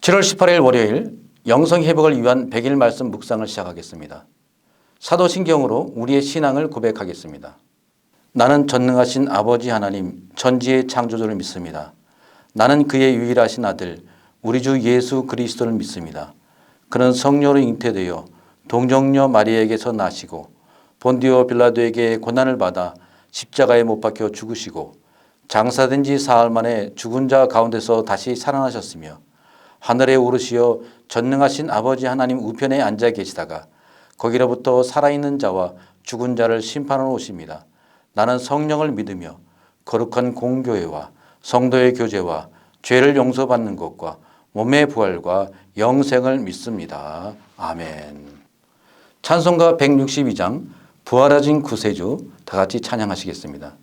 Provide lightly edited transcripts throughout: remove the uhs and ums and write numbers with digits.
7월 18일 월요일 영성회복을 위한 100일 말씀 묵상을 시작하겠습니다. 사도신경으로 우리의 신앙을 고백하겠습니다. 나는 전능하신 아버지 하나님 천지의 창조주를 믿습니다. 나는 그의 유일하신 아들 우리 주 예수 그리스도를 믿습니다. 그는 성령으로 잉태되어 동정녀 마리아에게서 나시고 본디오 빌라도에게 고난을 받아 십자가에 못 박혀 죽으시고 장사된 지 사흘 만에 죽은 자 가운데서 다시 살아나셨으며 하늘에 오르시어 전능하신 아버지 하나님 우편에 앉아 계시다가 거기로부터 살아있는 자와 죽은 자를 심판하러 오십니다. 나는 성령을 믿으며 거룩한 공교회와 성도의 교제와 죄를 용서받는 것과 몸의 부활과 영생을 믿습니다. 아멘. 찬송가 162장 부활하신 구세주 다 같이 찬양하시겠습니다.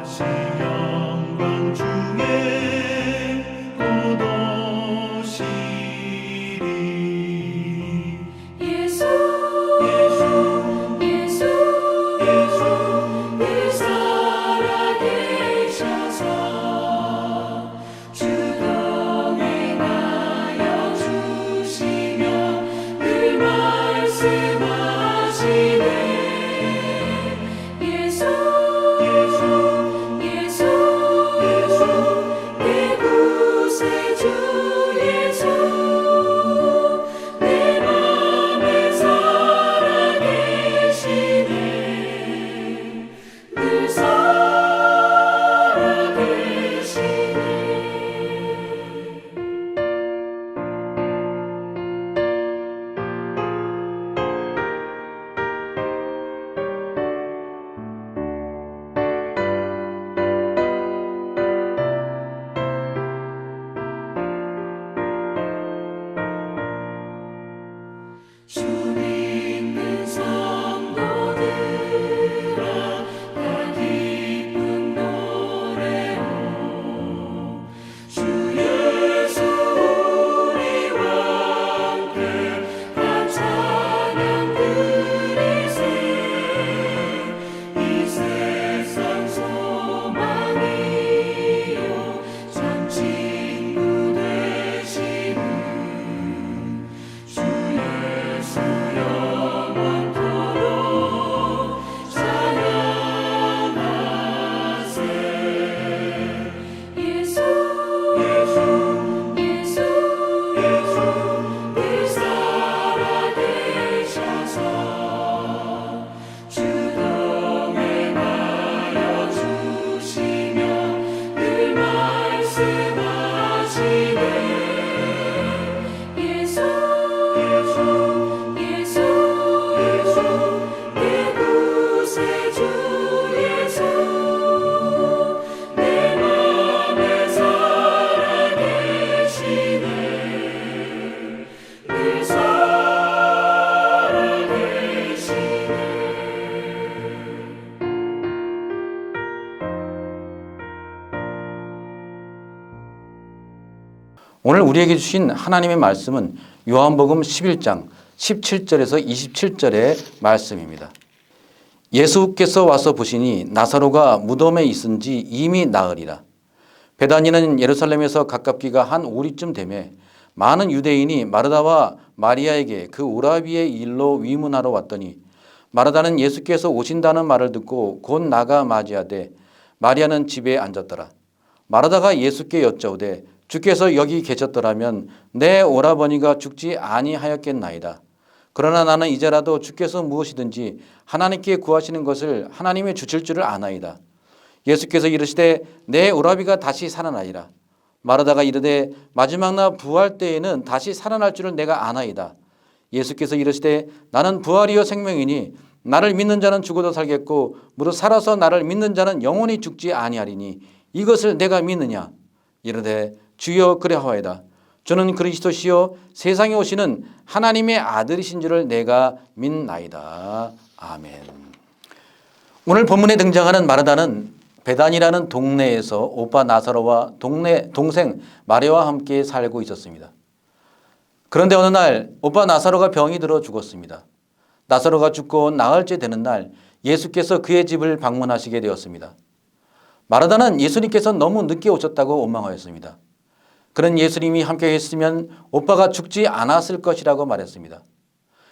주시면 오늘 우리에게 주신 하나님의 말씀은 요한복음 11장 17절에서 27절의 말씀입니다. 예수께서 와서 보시니 나사로가 무덤에 있은 지 이미 나흘이라. 베다니는 예루살렘에서 가깝기가 한 오리쯤 되매 많은 유대인이 마르다와 마리아에게 그 오라비의 일로 위문하러 왔더니 마르다는 예수께서 오신다는 말을 듣고 곧 나가 맞이하되 마리아는 집에 앉았더라. 마르다가 예수께 여짜오되 주께서 여기 계셨더라면 내 오라버니가 죽지 아니하였겠나이다. 그러나 나는 이제라도 주께서 무엇이든지 하나님께 구하시는 것을 하나님의 주실 줄을 아나이다. 예수께서 이르시되 내 오라비가 다시 살아나리라. 마르다가 이르되 마지막 날 부활 때에는 다시 살아날 줄을 내가 아나이다. 예수께서 이르시되 나는 부활이요 생명이니 나를 믿는 자는 죽어도 살겠고 무릇 살아서 나를 믿는 자는 영원히 죽지 아니하리니 이것을 내가 믿느냐. 이르되 주여 그리하오이다. 저는 그리스도시요 세상에 오시는 하나님의 아들이신 줄을 내가 믿나이다. 아멘. 오늘 본문에 등장하는 마르다는 베단이라는 동네에서 오빠 나사로와 동생 마리아와 함께 살고 있었습니다. 그런데 어느 날 오빠 나사로가 병이 들어 죽었습니다. 나사로가 죽고 나흘째 되는 날 예수께서 그의 집을 방문하시게 되었습니다. 마르다는 예수님께서 너무 늦게 오셨다고 원망하였습니다. 그는 예수님이 함께 했으면 오빠가 죽지 않았을 것이라고 말했습니다.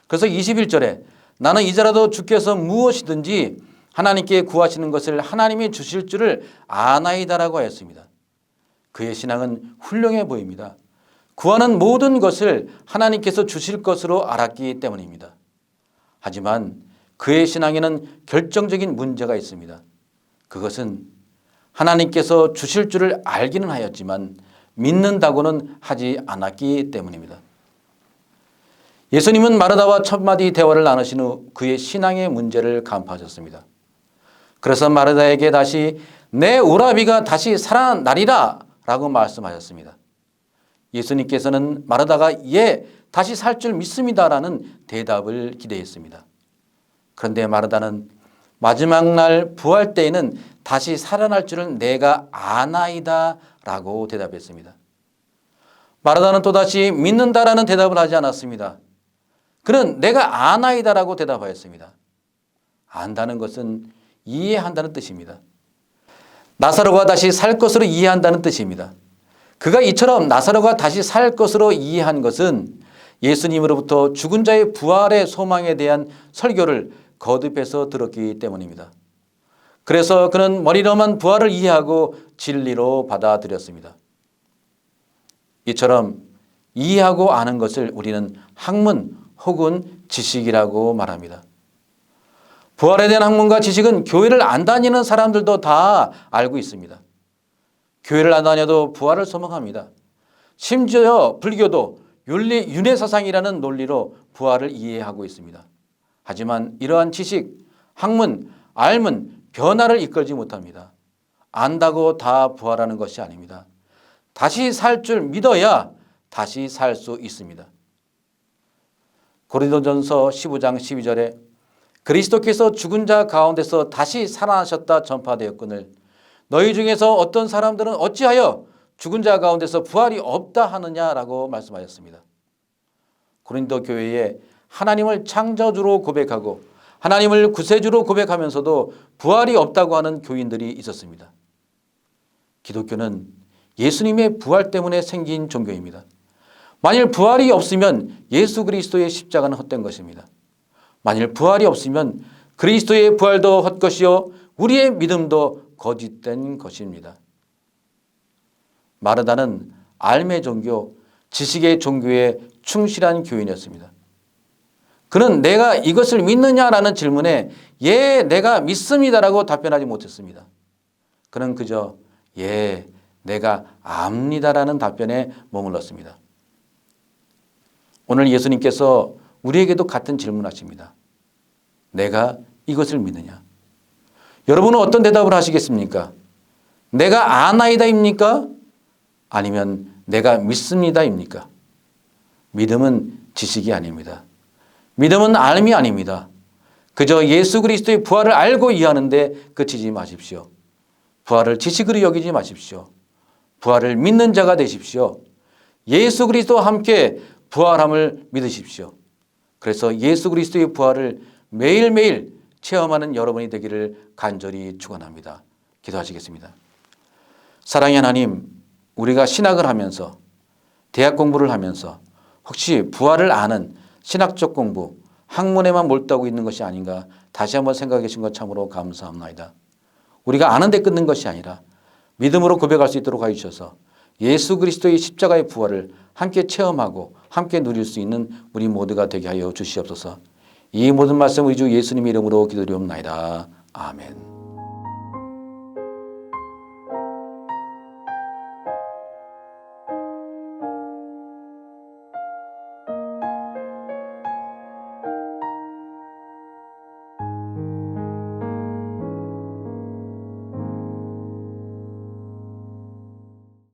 그래서 21절에 나는 이제라도 주께서 무엇이든지 하나님께 구하시는 것을 하나님이 주실 줄을 아나이다라고 하였습니다. 그의 신앙은 훌륭해 보입니다. 구하는 모든 것을 하나님께서 주실 것으로 알았기 때문입니다. 하지만 그의 신앙에는 결정적인 문제가 있습니다. 그것은 하나님께서 주실 줄을 알기는 하였지만 믿는다고는 하지 않았기 때문입니다. 예수님은 마르다와 첫 마디 대화를 나누신 후 그의 신앙의 문제를 간파하셨습니다. 그래서 마르다에게 다시 내 오라비가 다시 살아나리라 라고 말씀하셨습니다. 예수님께서는 마르다가 예, 다시 살 줄 믿습니다 라는 대답을 기대했습니다. 그런데 마르다는 마지막 날 부활 때에는 다시 살아날 줄은 내가 아나이다 라고 대답했습니다. 마르다는 또다시 믿는다라는 대답을 하지 않았습니다. 그는 내가 아나이다 라고 대답하였습니다. 안다는 것은 이해한다는 뜻입니다. 나사로가 다시 살 것으로 이해한다는 뜻입니다. 그가 이처럼 나사로가 다시 살 것으로 이해한 것은 예수님으로부터 죽은 자의 부활의 소망에 대한 설교를 거듭해서 들었기 때문입니다. 그래서 그는 머리로만 부활을 이해하고 진리로 받아들였습니다. 이처럼 이해하고 아는 것을 우리는 학문 혹은 지식이라고 말합니다. 부활에 대한 학문과 지식은 교회를 안 다니는 사람들도 다 알고 있습니다. 교회를 안 다녀도 부활을 소망합니다. 심지어 불교도 윤회사상이라는 논리로 부활을 이해하고 있습니다. 하지만 이러한 지식, 학문, 알문, 변화를 이끌지 못합니다. 안다고 다 부활하는 것이 아닙니다. 다시 살 줄 믿어야 다시 살 수 있습니다. 고린도전서 15장 12절에 그리스도께서 죽은 자 가운데서 다시 살아나셨다 전파되었거늘 너희 중에서 어떤 사람들은 어찌하여 죽은 자 가운데서 부활이 없다 하느냐라고 말씀하셨습니다. 고린도 교회에 하나님을 창조주로 고백하고 하나님을 구세주로 고백하면서도 부활이 없다고 하는 교인들이 있었습니다. 기독교는 예수님의 부활 때문에 생긴 종교입니다. 만일 부활이 없으면 예수 그리스도의 십자가는 헛된 것입니다. 만일 부활이 없으면 그리스도의 부활도 헛것이요 우리의 믿음도 거짓된 것입니다. 마르다는 알매 종교, 지식의 종교에 충실한 교인이었습니다. 그는 내가 이것을 믿느냐라는 질문에 예, 내가 믿습니다라고 답변하지 못했습니다. 그는 그저 예, 내가 압니다라는 답변에 머물렀습니다. 오늘 예수님께서 우리에게도 같은 질문하십니다. 내가 이것을 믿느냐? 여러분은 어떤 대답을 하시겠습니까? 내가 아나이다입니까? 아니면 내가 믿습니다입니까? 믿음은 지식이 아닙니다. 믿음은 알미 아닙니다. 그저 예수 그리스도의 부활을 알고 이해하는데 그치지 마십시오. 부활을 지식으로 여기지 마십시오. 부활을 믿는 자가 되십시오. 예수 그리스도와 함께 부활함을 믿으십시오. 그래서 예수 그리스도의 부활을 매일매일 체험하는 여러분이 되기를 간절히 축원합니다. 기도하시겠습니다. 사랑의 하나님, 우리가 신학을 하면서 대학 공부를 하면서 혹시 부활을 아는 신학적 공부, 학문에만 몰두하고 있는 것이 아닌가 다시 한번 생각해 주신 것 참으로 감사합니다. 우리가 아는 데 끊는 것이 아니라 믿음으로 고백할 수 있도록 해주셔서 예수 그리스도의 십자가의 부활을 함께 체험하고 함께 누릴 수 있는 우리 모두가 되게 하여 주시옵소서. 이 모든 말씀 우리 주 예수님의 이름으로 기도드리옵나이다. 아멘.